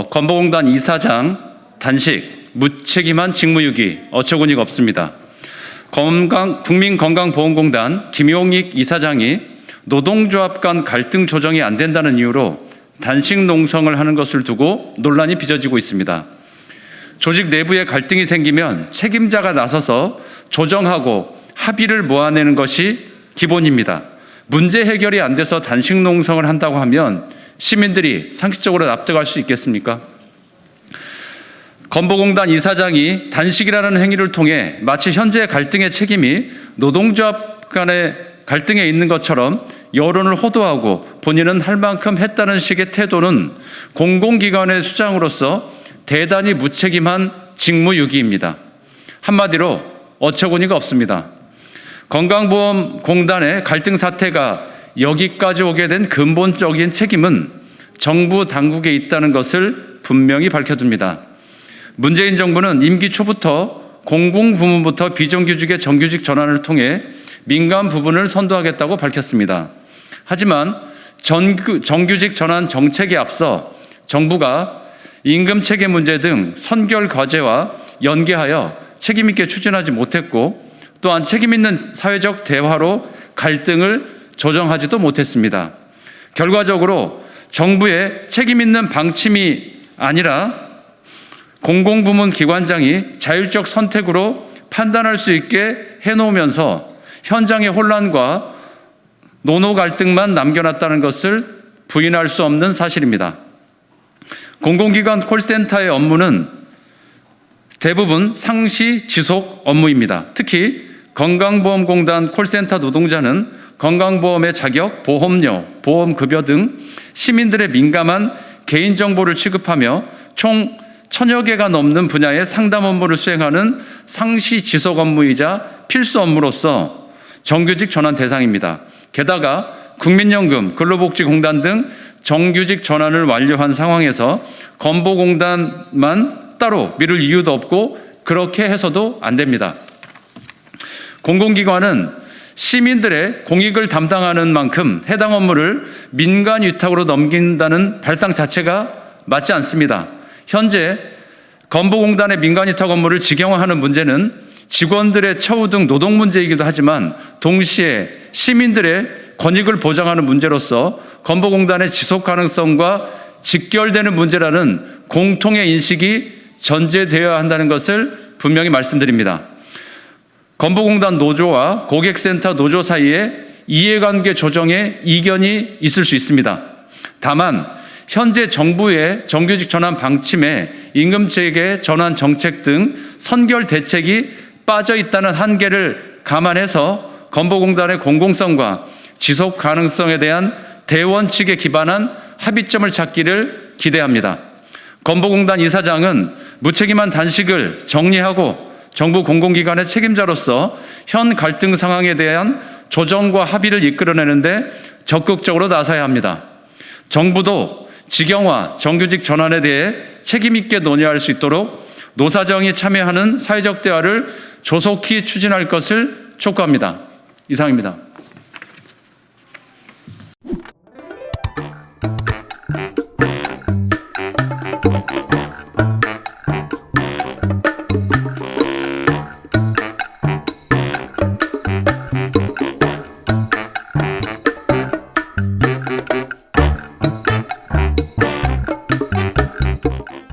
건보공단 이사장 단식, 무책임한 직무유기, 어처구니가 없습니다. 국민건강보험공단 김용익 이사장이 노동조합 간 갈등 조정이 안 된다는 이유로 단식 농성을 하는 것을 두고 논란이 빚어지고 있습니다. 조직 내부에 갈등이 생기면 책임자가 나서서 조정하고 합의를 모아내는 것이 기본입니다. 문제 해결이 안 돼서 단식 농성을 한다고 하면 시민들이 상식적으로 납득할 수 있겠습니까? 건보공단 이사장이 단식이라는 행위를 통해 마치 현재 갈등의 책임이 노동조합 간의 갈등에 있는 것처럼 여론을 호도하고 본인은 할 만큼 했다는 식의 태도는 공공기관의 수장으로서 대단히 무책임한 직무유기입니다. 한마디로 어처구니가 없습니다. 건강보험공단의 갈등 사태가 여기까지 오게 된 근본적인 책임은 정부 당국에 있다는 것을 분명히 밝혀둡니다. 문재인 정부는 임기 초부터 공공부문부터 비정규직의 정규직 전환을 통해 민간 부분을 선도하겠다고 밝혔습니다. 하지만 정규직 전환 정책에 앞서 정부가 임금 체계 문제 등 선결 과제와 연계하여 책임 있게 추진하지 못했고 또한 책임 있는 사회적 대화로 갈등을 조정하지도 못했습니다. 결과적으로 정부의 책임 있는 방침이 아니라 공공부문 기관장이 자율적 선택으로 판단할 수 있게 해놓으면서 현장의 혼란과 노노 갈등만 남겨놨다는 것을 부인할 수 없는 사실입니다. 공공기관 콜센터의 업무는 대부분 상시 지속 업무입니다. 특히 건강보험공단 콜센터 노동자는 건강보험의 자격, 보험료, 보험급여 등 시민들의 민감한 개인정보를 취급하며 총 1000여 개가 넘는 분야의 상담 업무를 수행하는 상시 지속 업무이자 필수 업무로서 정규직 전환 대상입니다. 게다가 국민연금, 근로복지공단 등 정규직 전환을 완료한 상황에서 건보공단만 따로 미룰 이유도 없고 그렇게 해서도 안 됩니다. 공공기관은 시민들의 공익을 담당하는 만큼 해당 업무를 민간 위탁으로 넘긴다는 발상 자체가 맞지 않습니다. 현재 건보공단의 민간 위탁 업무를 직영화하는 문제는 직원들의 처우 등 노동 문제이기도 하지만 동시에 시민들의 권익을 보장하는 문제로서 건보공단의 지속 가능성과 직결되는 문제라는 공통의 인식이 전제되어야 한다는 것을 분명히 말씀드립니다. 건보공단 노조와 고객센터 노조 사이에 이해관계 조정에 이견이 있을 수 있습니다. 다만 현재 정부의 정규직 전환 방침에 임금체계 전환 정책 등 선결 대책이 빠져 있다는 한계를 감안해서 건보공단의 공공성과 지속 가능성에 대한 대원칙에 기반한 합의점을 찾기를 기대합니다. 건보공단 이사장은 무책임한 단식을 정리하고 정부 공공기관의 책임자로서 현 갈등 상황에 대한 조정과 합의를 이끌어내는데 적극적으로 나서야 합니다. 정부도 직영화, 정규직 전환에 대해 책임 있게 논의할 수 있도록 노사정이 참여하는 사회적 대화를 조속히 추진할 것을 촉구합니다. 이상입니다.